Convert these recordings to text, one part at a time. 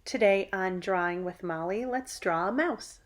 Today on Drawing with Molly, let's draw a mouse.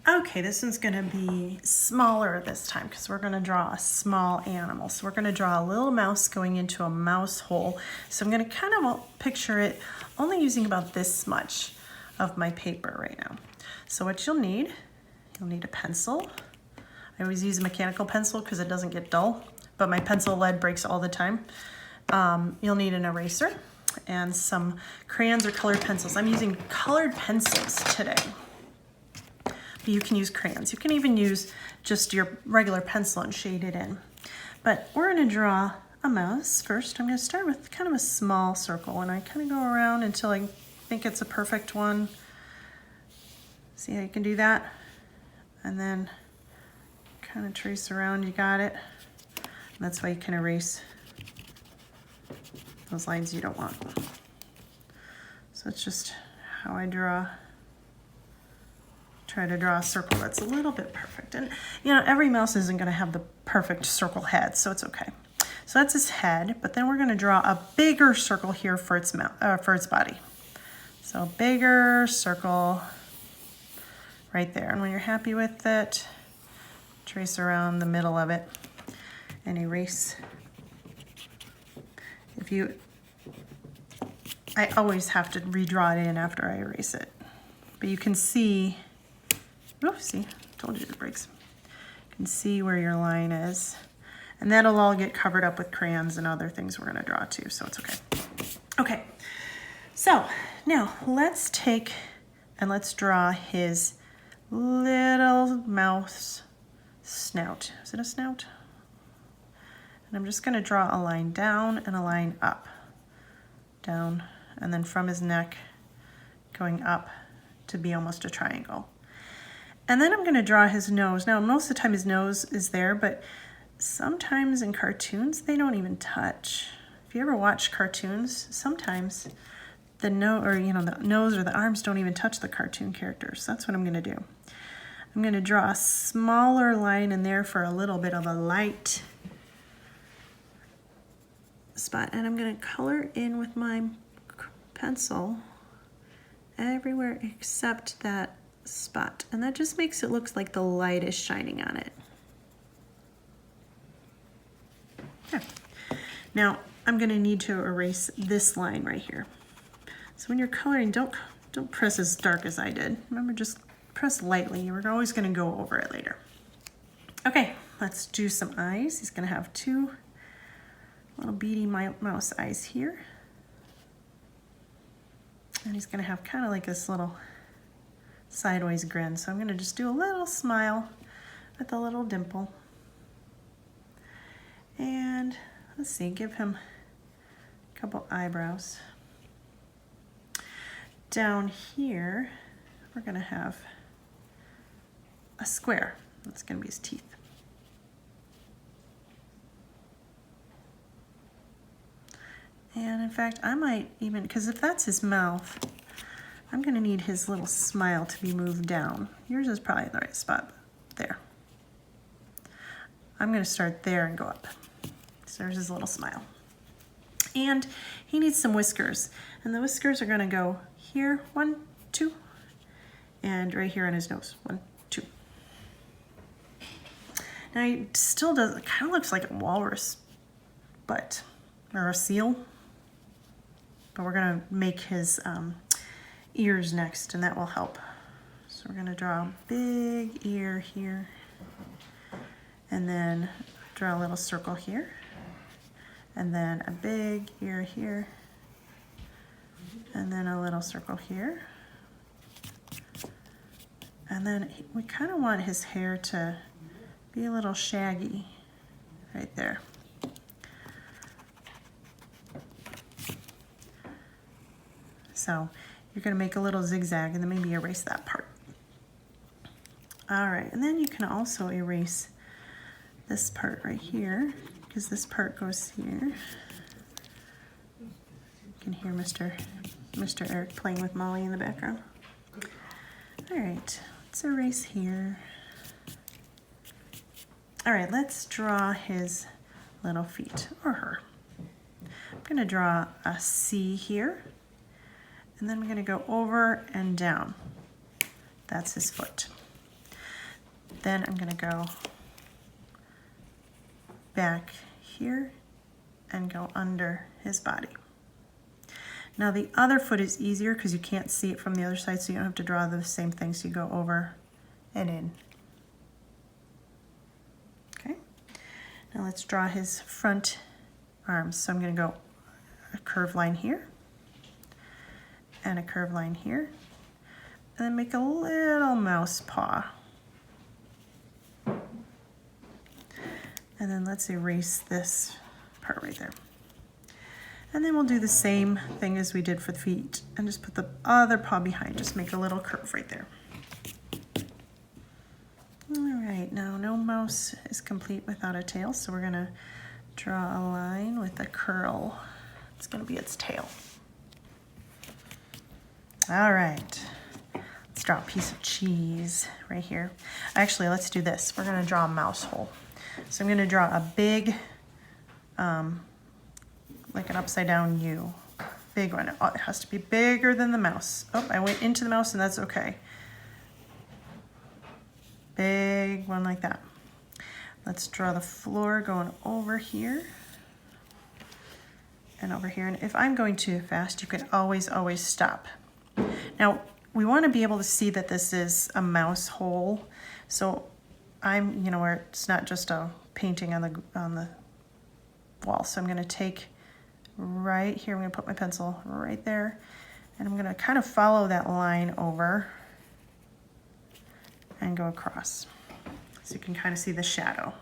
Okay, this one's gonna be smaller this time because we're gonna draw a small animal. So we're gonna draw a little mouse going into a mouse hole. So I'm gonna kind of picture it only using about this much of my paper right now. So what you'll need a pencil. I always use a mechanical pencil because it doesn't get dull, but my pencil lead breaks all the time. You'll need an eraser and some crayons or colored pencils. I'm using colored pencils today. But you can use crayons. You can even use just your regular pencil and shade it in. But we're gonna draw a mouse first. I'm gonna start with kind of a small circle and I kind of go around until I think it's a perfect one. See how you can do that? And then kind of trace around, you got it. And that's why you can erase those lines you don't want. So it's just how I try to draw a circle that's a little bit perfect. And you know, every mouse isn't gonna have the perfect circle head, so it's okay. So that's his head, but then we're gonna draw a bigger circle here for its body. So a bigger circle right there. And when you're happy with it, trace around the middle of it and erase. I always have to redraw it in after I erase it. But you can see, see, told you it breaks. You can see where your line is. And that'll all get covered up with crayons and other things we're gonna draw too, so it's okay. Okay, so now let's take and let's draw his little mouse snout. Is it a snout? And I'm just gonna draw a line down and a line up. Down, and then from his neck going up to be almost a triangle. And then I'm gonna draw his nose. Now, most of the time his nose is there, but sometimes in cartoons, they don't even touch. If you ever watch cartoons, sometimes the nose or the arms don't even touch the cartoon characters. That's what I'm gonna do. I'm gonna draw a smaller line in there for a little bit of a light spot, and I'm gonna color in with my pencil everywhere except that spot, and that just makes it look like the light is shining on it. Okay. Now I'm gonna need to erase this line right here. So when you're coloring, don't press as dark as I did. Remember, just press lightly. We're always gonna go over it later. Okay, let's do some eyes. He's gonna have two little beady mouse eyes here. And he's gonna have kind of like this little sideways grin. So I'm gonna just do a little smile with a little dimple. And let's see, give him a couple eyebrows. Down here, we're gonna have a square. That's gonna be his teeth. And in fact, I might even, because if that's his mouth, I'm gonna need his little smile to be moved down. Yours is probably in the right spot, there. I'm gonna start there and go up. So there's his little smile. And he needs some whiskers. And the whiskers are gonna go here, 1, 2, and right here on his nose, 1, 2. Now he still does, it kind of looks like a walrus, or a seal. But we're gonna make his ears next, and that will help. So we're gonna draw a big ear here, and then draw a little circle here, and then a big ear here, and then a little circle here. And then we kind of want his hair to be a little shaggy right there. So you're gonna make a little zigzag and then maybe erase that part. All right, and then you can also erase this part right here because this part goes here. You can hear Mr. Eric playing with Molly in the background. All right, let's erase here. All right, let's draw his little feet, or her. I'm gonna draw a C here. And then we're going to go over and down. That's his foot. Then I'm going to go back here and go under his body. Now the other foot is easier because you can't see it from the other side, so you don't have to draw the same thing. So you go over and in. Okay. Now let's draw his front arms. So I'm going to go a curved line here and a curved line here, and then make a little mouse paw. And then let's erase this part right there. And then we'll do the same thing as we did for the feet and just put the other paw behind. Just make a little curve right there. All right, now no mouse is complete without a tail, so we're gonna draw a line with a curl. It's gonna be its tail. All right, let's draw a piece of cheese right here. Actually, let's do this. We're gonna draw a mouse hole. So I'm gonna draw a big, like an upside down U. Big one. Oh, it has to be bigger than the mouse. Oh, I went into the mouse and that's okay. Big one like that. Let's draw the floor going over here and over here. And if I'm going too fast, you can always stop. Now, we want to be able to see that this is a mouse hole. So I'm, where it's not just a painting on the wall. So I'm going to take right here, I'm going to put my pencil right there, and I'm going to kind of follow that line over and go across. So you can kind of see the shadow.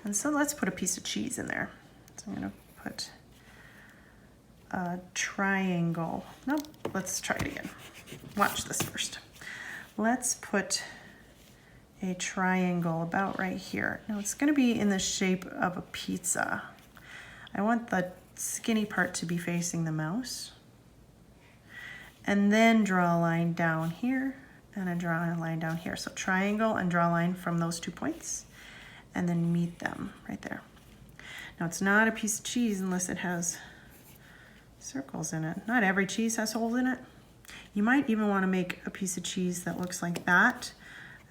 And so let's put a piece of cheese in there. So I'm going to put a triangle. Nope, let's try it again. Watch this first. Let's put a triangle about right here. Now it's going to be in the shape of a pizza. I want the skinny part to be facing the mouse. And then draw a line down here and I draw a line down here. So triangle and draw a line from those 2 points and then meet them right there. Now it's not a piece of cheese unless it has circles in it. Not every cheese has holes in it. You might even want to make a piece of cheese that looks like that,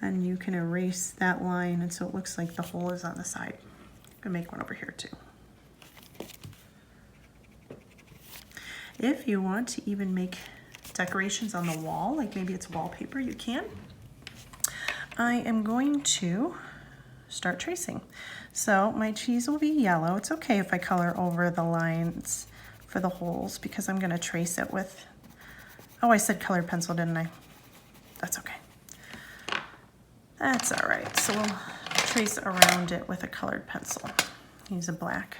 and you can erase that line and so it looks like the hole is on the side. I'm gonna make one over here too. If you want to even make decorations on the wall, like maybe it's wallpaper, you can. I am going to start tracing. So my cheese will be yellow. It's okay if I color over the lines for the holes because I'm gonna trace it with, oh, I said colored pencil, didn't I? That's okay. That's all right. So we'll trace around it with a colored pencil. Use a black.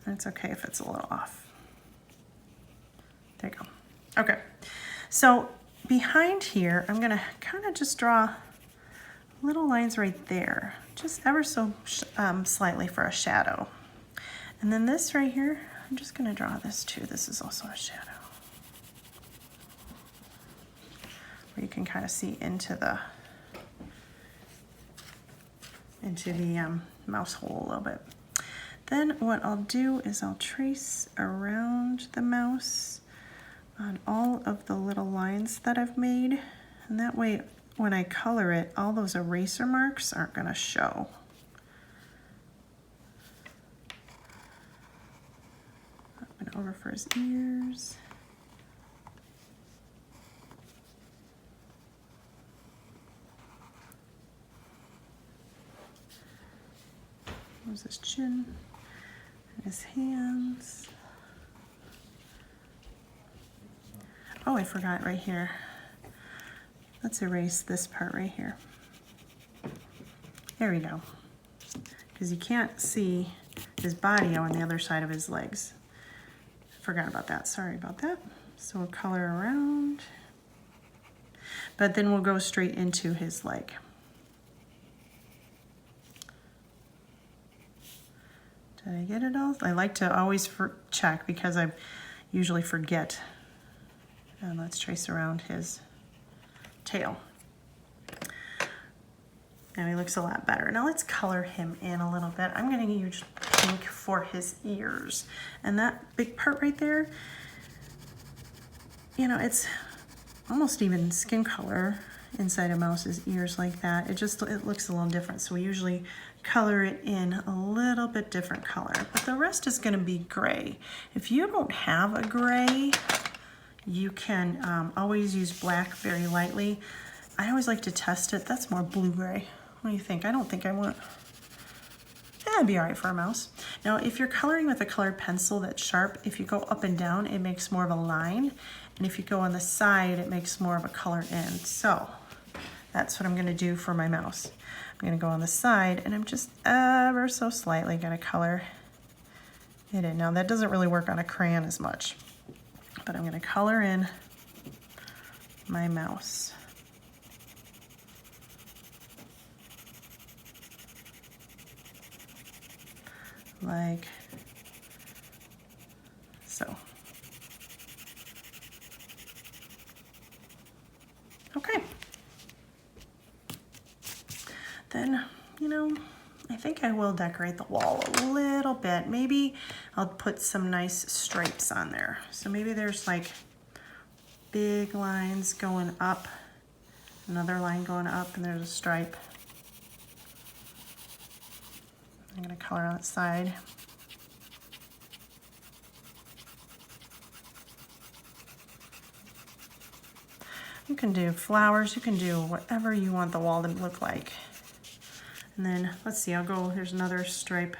It's okay if it's a little off. There you go. Okay. So behind here, I'm gonna kind of just draw little lines right there, just ever so slightly for a shadow. And then this right here, I'm just gonna draw this too. This is also a shadow. Where you can kind of see into the mouse hole a little bit. Then what I'll do is I'll trace around the mouse on all of the little lines that I've made. And that way, when I color it, all those eraser marks aren't gonna show. Up and over for his ears. There's his chin and his hands. Oh, I forgot right here. Let's erase this part right here. There we go. Because you can't see his body on the other side of his legs. Forgot about that, sorry about that. So we'll color around. But then we'll go straight into his leg. Did I get it all? I like to always check because I usually forget. And let's trace around his tail. Now he looks a lot better. Now let's color him in a little bit. I'm gonna use pink for his ears. And that big part right there, you know, it's almost even skin color inside a mouse's ears like that. It looks a little different. So we usually color it in a little bit different color, but the rest is gonna be gray. If you don't have a gray, you can always use black very lightly. I always like to test it. That's more blue-gray. What do you think? I don't think I want... That'd be all right for a mouse. Now, if you're coloring with a colored pencil that's sharp, if you go up and down, it makes more of a line. And if you go on the side, it makes more of a color in. So that's what I'm gonna do for my mouse. I'm gonna go on the side and I'm just ever so slightly gonna color it in. Now, that doesn't really work on a crayon as much, but I'm gonna color in my mouse. Like so. Okay. Then, you know, I think I will decorate the wall a little bit. Maybe I'll put some nice stripes on there. So maybe there's like big lines going up, another line going up, and there's a stripe. I'm gonna color on the side. You can do flowers, you can do whatever you want the wall to look like. And then, let's see, there's another stripe.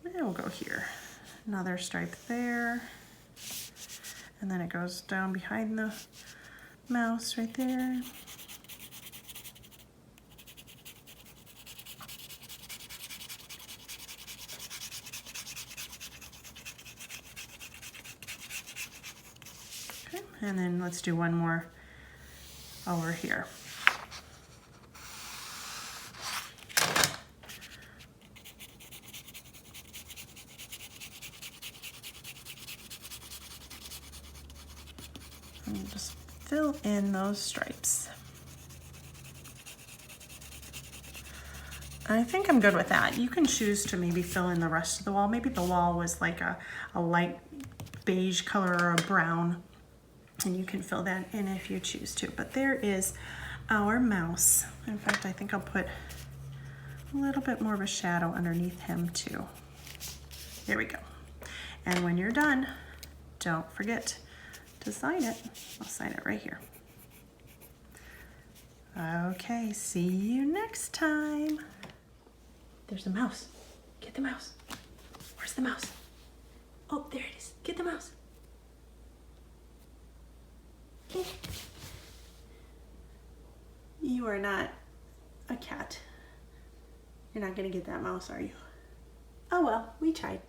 We'll go here. Another stripe there. And then it goes down behind the mouse right there. Okay, and then let's do one more over here. And just fill in those stripes. I think I'm good with that. You can choose to maybe fill in the rest of the wall. Maybe the wall was like a light beige color or a brown, and you can fill that in if you choose to. But there is our mouse. In fact, I think I'll put a little bit more of a shadow underneath him too. There we go. And when you're done, don't forget to sign it. I'll sign it right here. Okay, see you next time. There's the mouse. Get the mouse. Where's the mouse? Oh, there it is. Get the mouse. You are not a cat. You're not gonna get that mouse, are you? Oh well, we tried.